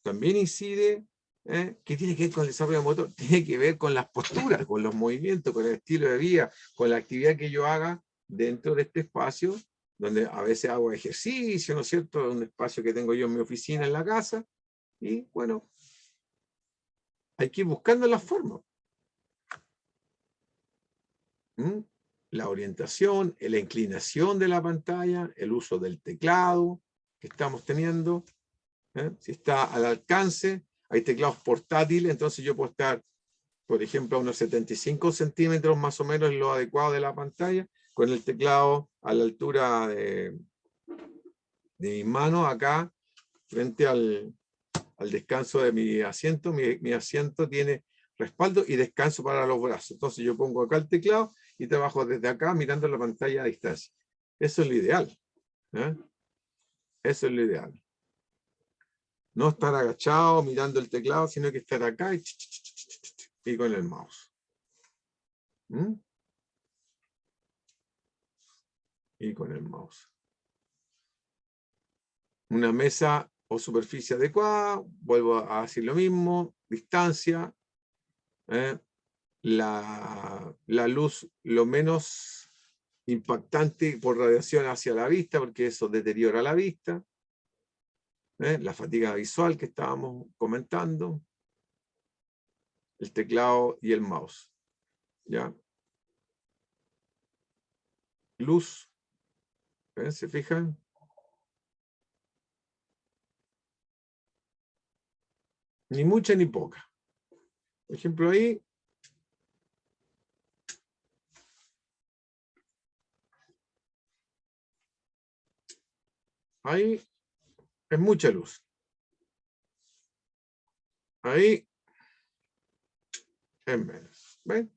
También incide, ¿qué tiene que ver con el desarrollo motor? Tiene que ver con las posturas, con los movimientos, con el estilo de vida, con la actividad que yo haga dentro de este espacio, donde a veces hago ejercicio, ¿no es cierto? Un espacio que tengo yo en mi oficina, en la casa, y bueno, hay que ir buscando las formas. La orientación, la inclinación de la pantalla, el uso del teclado que estamos teniendo. Si está al alcance, hay teclados portátiles, entonces yo puedo estar, por ejemplo, a unos 75 centímetros más o menos lo adecuado de la pantalla, con el teclado a la altura de mis manos acá, frente al descanso de mi asiento. Mi asiento tiene respaldo y descanso para los brazos. Entonces yo pongo acá el teclado y trabajo desde acá mirando la pantalla a distancia. Eso es lo ideal. Eso es lo ideal. No estar agachado mirando el teclado, sino que estar acá y con el mouse. Y con el mouse. Una mesa o superficie adecuada, vuelvo a decir lo mismo, distancia, la luz lo menos impactante por radiación hacia la vista, porque eso deteriora la vista, la fatiga visual que estábamos comentando, el teclado y el mouse. ¿Ya? Luz, ¿se fijan? Ni mucha ni poca. Por ejemplo, ahí es mucha luz. Ahí es menos. ¿Ven?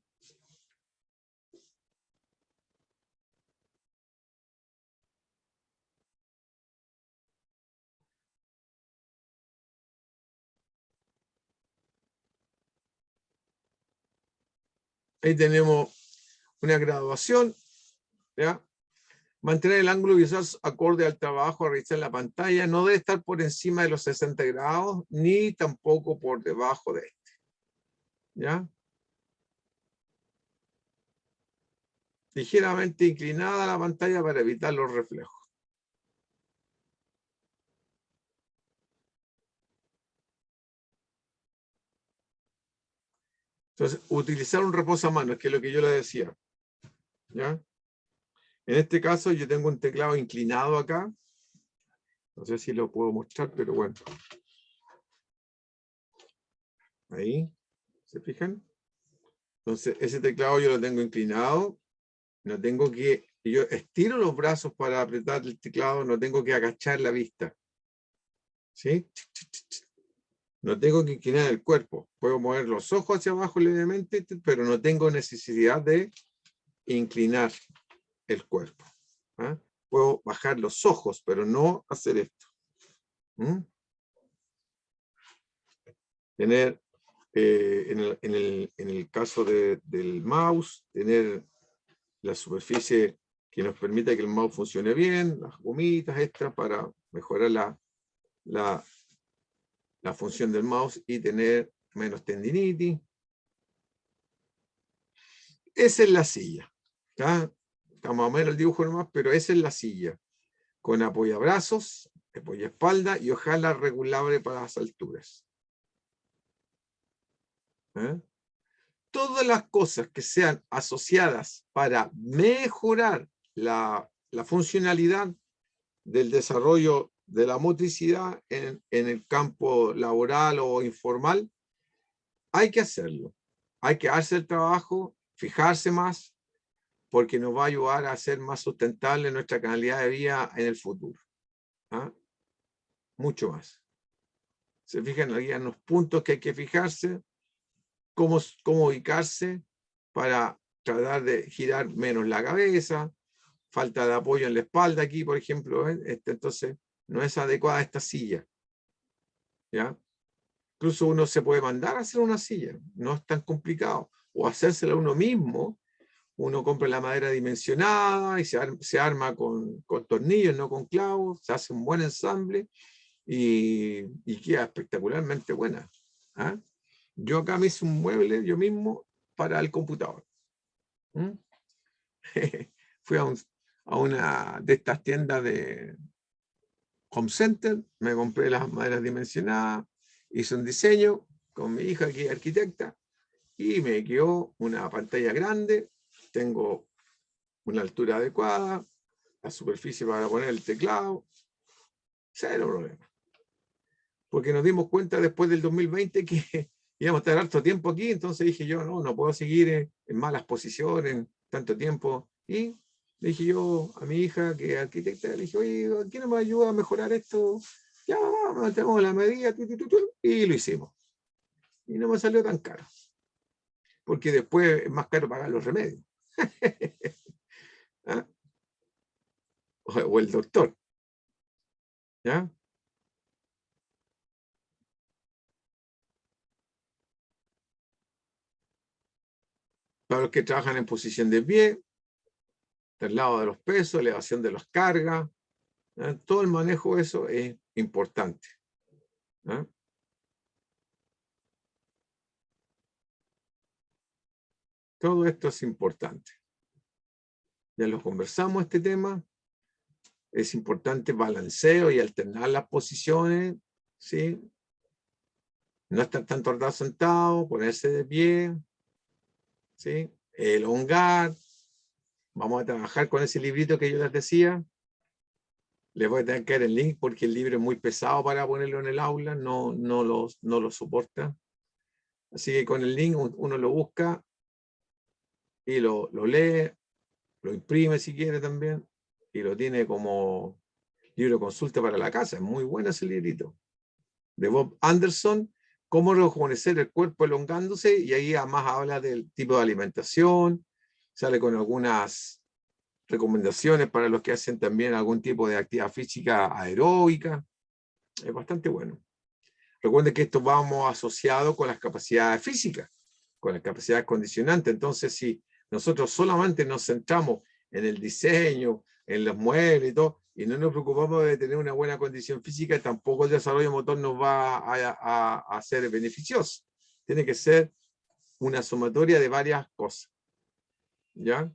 Ahí tenemos una graduación, ¿ya? Mantener el ángulo visual acorde al trabajo a realizar en la pantalla. No debe estar por encima de los 60 grados, ni tampoco por debajo de este. ¿Ya? Ligeramente inclinada la pantalla para evitar los reflejos. Entonces, utilizar un reposamanos, que es lo que yo le decía. ¿Ya? En este caso, yo tengo un teclado inclinado acá. No sé si lo puedo mostrar, pero bueno. Ahí, ¿se fijan? Entonces, ese teclado yo lo tengo inclinado. No tengo que, yo estiro los brazos para apretar el teclado, no tengo que agachar la vista. ¿Sí? No tengo que inclinar el cuerpo. Puedo mover los ojos hacia abajo levemente, pero no tengo necesidad de inclinar el cuerpo. Puedo bajar los ojos, pero no hacer esto. Tener, en el caso del mouse, tener la superficie que nos permita que el mouse funcione bien, las gomitas extras para mejorar la función del mouse y tener menos tendinitis. Esa es la silla. ¿Ya? Está más o menos el dibujo nomás, pero esa es la silla. Con apoyabrazos, apoyaespalda y ojalá regulable para las alturas. Todas las cosas que sean asociadas para mejorar la funcionalidad del desarrollo de la motricidad en el campo laboral o informal, hay que hacerlo. Hay que hacer el trabajo, fijarse más, porque nos va a ayudar a hacer más sustentable nuestra calidad de vida en el futuro. Mucho más. Se fijan aquí en los puntos que hay que fijarse, cómo ubicarse para tratar de girar menos la cabeza, falta de apoyo en la espalda aquí, por ejemplo, entonces no es adecuada esta silla. ¿Ya? Incluso uno se puede mandar a hacer una silla, no es tan complicado, o hacérsela uno mismo, uno compra la madera dimensionada y se arma con tornillos, no con clavos, se hace un buen ensamble y queda espectacularmente buena. ¿Ah? Yo acá me hice un mueble yo mismo para el computador. ¿Mm? Fui a una de estas tiendas de Home Center, me compré las maderas dimensionadas, hice un diseño con mi hija que es arquitecta y me quedó una pantalla grande, tengo una altura adecuada, la superficie para poner el teclado, cero problema. Porque nos dimos cuenta después del 2020 que íbamos a estar harto tiempo aquí, entonces dije yo, no puedo seguir en malas posiciones tanto tiempo. Y le dije yo a mi hija, que es arquitecta, le dije, oye, ¿quién nos ayuda a mejorar esto? Ya, mamá, tenemos la medida, y lo hicimos. Y no me salió tan caro. Porque después es más caro pagar los remedios. ¿Ah? O el doctor. ¿Ya? Para los que trabajan en posición de pie, traslado de los pesos, elevación de las cargas, ¿eh? Todo el manejo de eso es importante. ¿Eh? Todo esto es importante. Ya lo conversamos este tema. Es importante balanceo y alternar las posiciones, ¿sí? No estar tanto rato sentado, ponerse de pie, ¿sí? Elongar. Vamos a trabajar con ese librito que yo les decía. Les voy a tener que dar el link porque el libro es muy pesado para ponerlo en el aula, no lo soporta. Así que con el link uno lo busca y lo lee, lo imprime si quiere también, y lo tiene como libro de consulta para la casa. Es muy bueno ese librito. De Bob Anderson, cómo rejuvenecer el cuerpo elongándose, y ahí además habla del tipo de alimentación, sale con algunas recomendaciones para los que hacen también algún tipo de actividad física aeróbica. Es bastante bueno. Recuerden que esto vamos asociado con las capacidades físicas, con las capacidades condicionantes. Entonces, si nosotros solamente nos centramos en el diseño, en los muebles y todo, y no nos preocupamos de tener una buena condición física, tampoco el desarrollo motor nos va a ser beneficioso. Tiene que ser una sumatoria de varias cosas. ¿Ya?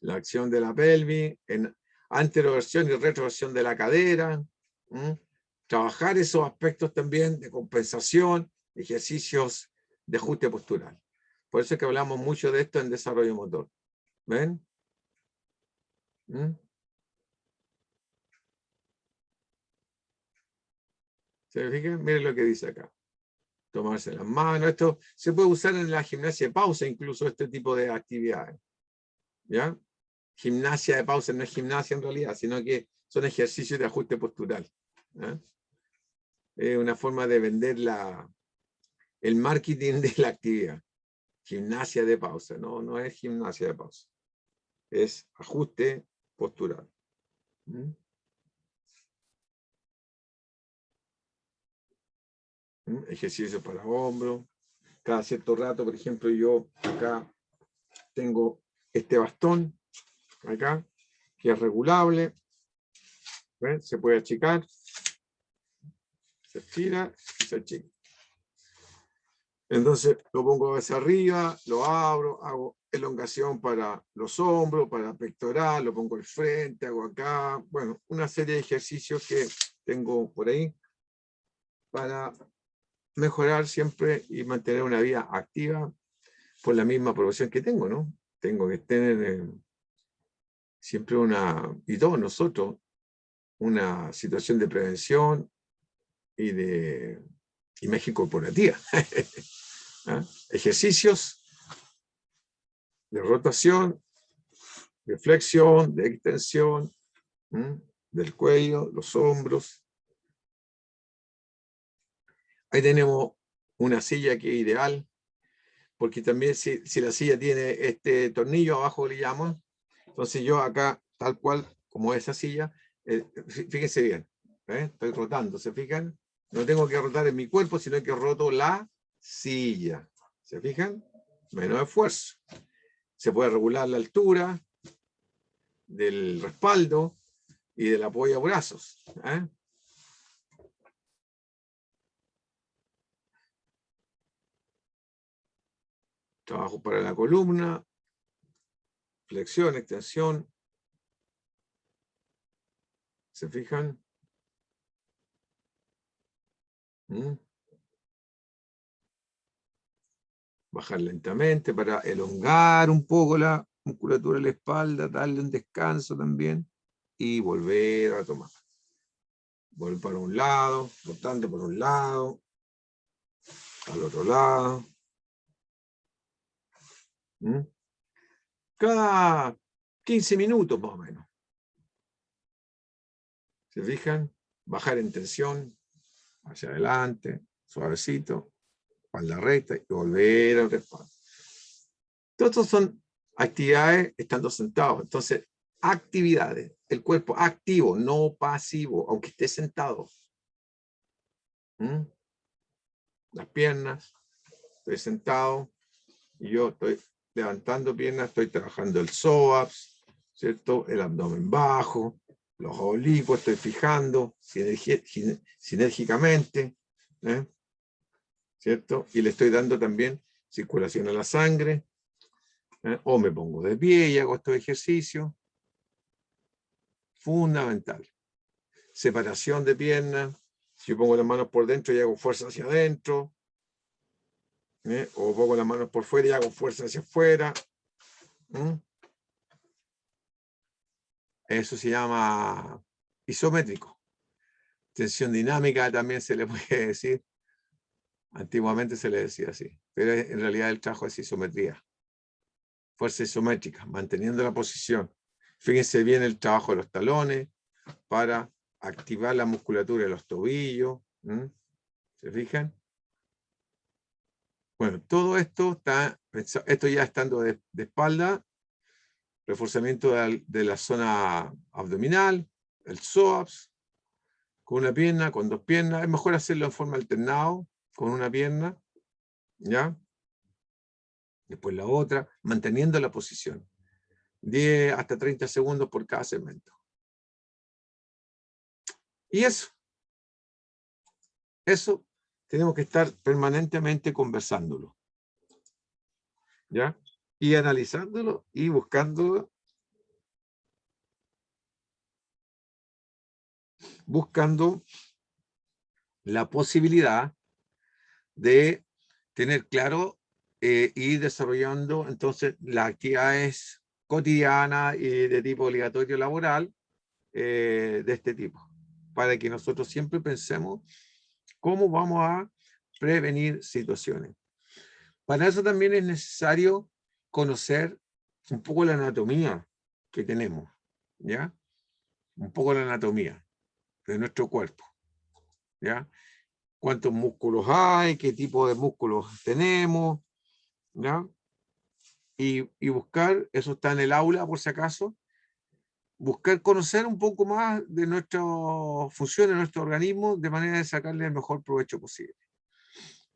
La acción de la pelvis, en anteroversión y retroversión de la cadera. Trabajar esos aspectos también de compensación, ejercicios de ajuste postural. Por eso es que hablamos mucho de esto en desarrollo motor. ¿Ven? ¿Se fijan? Miren lo que dice acá. Tomarse las manos. Esto se puede usar en la gimnasia de pausa, incluso este tipo de actividades. ¿Ya? Gimnasia de pausa no es gimnasia en realidad, sino que son ejercicios de ajuste postural. ¿Ya? Es una forma de vender el marketing de la actividad. Gimnasia de pausa. No es gimnasia de pausa. Es ajuste postural. Ejercicio para hombros. Cada cierto rato, por ejemplo, yo acá tengo este bastón, acá, que es regulable. ¿Ven? Se puede achicar, se estira y se achica. Entonces lo pongo hacia arriba, lo abro, hago elongación para los hombros, para pectoral, lo pongo al frente, hago acá. Bueno, una serie de ejercicios que tengo por ahí para mejorar siempre y mantener una vida activa por la misma profesión que tengo, ¿no? Tengo que tener siempre y todos nosotros, una situación de prevención y de imagen corporativa. ¿Ah? Ejercicios de rotación, de flexión, de extensión, del cuello, los hombros. Ahí tenemos una silla que es ideal, porque también si la silla tiene este tornillo abajo, le llaman, entonces yo acá, tal cual como esa silla, fíjense bien, estoy rotando, ¿se fijan? No tengo que rotar en mi cuerpo, sino que roto la silla. ¿Se fijan? menos esfuerzo. Se puede regular la altura del respaldo y del apoyo a brazos. Trabajo para la columna, flexión, extensión. ¿Se fijan? Bajar lentamente para elongar un poco la musculatura de la espalda, darle un descanso también y volver a tomar. Volver para un lado, rotando por un lado, al otro lado. Cada 15 minutos más o menos. ¿Se fijan? Bajar en tensión, hacia adelante, suavecito, espalda recta y volver al respaldo. Todos estos son actividades estando sentados. Entonces, actividades, el cuerpo activo, no pasivo, aunque esté sentado. Las piernas, estoy sentado y yo estoy levantando piernas, estoy trabajando el psoas, ¿cierto? El abdomen bajo, los oblicuos, estoy fijando sinérgicamente, ¿cierto? Y le estoy dando también circulación a la sangre, o me pongo de pie y hago estos ejercicios. Fundamental. Separación de piernas. Si yo pongo las manos por dentro y hago fuerza hacia adentro, o pongo las manos por fuera y hago fuerza hacia afuera. Eso se llama isométrico. Tensión dinámica también se le puede decir. Antiguamente se le decía así, pero en realidad el trabajo es isometría. Fuerza isométrica, manteniendo la posición. Fíjense bien el trabajo de los talones para activar la musculatura de los tobillos. ¿Se fijan? Bueno, todo esto está, esto ya estando de espalda, reforzamiento de la zona abdominal, el psoas, con una pierna, con dos piernas. Es mejor hacerlo en forma alternada, con una pierna, ¿ya? Después la otra, manteniendo la posición. 10 hasta 30 segundos por cada segmento. Y eso tenemos que estar permanentemente conversándolo, ¿ya? Y analizándolo y buscando la posibilidad de tener claro y desarrollando entonces las actividades cotidianas y de tipo obligatorio laboral de este tipo, para que nosotros siempre pensemos cómo vamos a prevenir situaciones. Para eso también es necesario conocer un poco la anatomía que tenemos, ¿ya? Un poco la anatomía de nuestro cuerpo, ¿ya? Cuántos músculos hay, qué tipo de músculos tenemos, ¿ya? Y buscar, eso está en el aula por si acaso, buscar conocer un poco más de nuestras funciones, de nuestro organismo, de manera de sacarle el mejor provecho posible.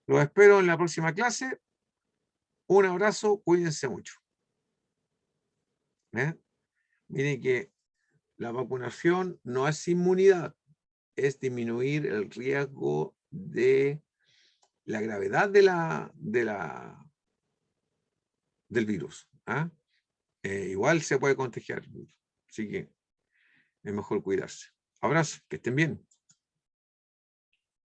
Los espero en la próxima clase. Un abrazo, cuídense mucho. Miren que la vacunación no es inmunidad, es disminuir el riesgo de la gravedad del virus. Igual se puede contagiar, así que es mejor cuidarse. Abrazo, que estén bien.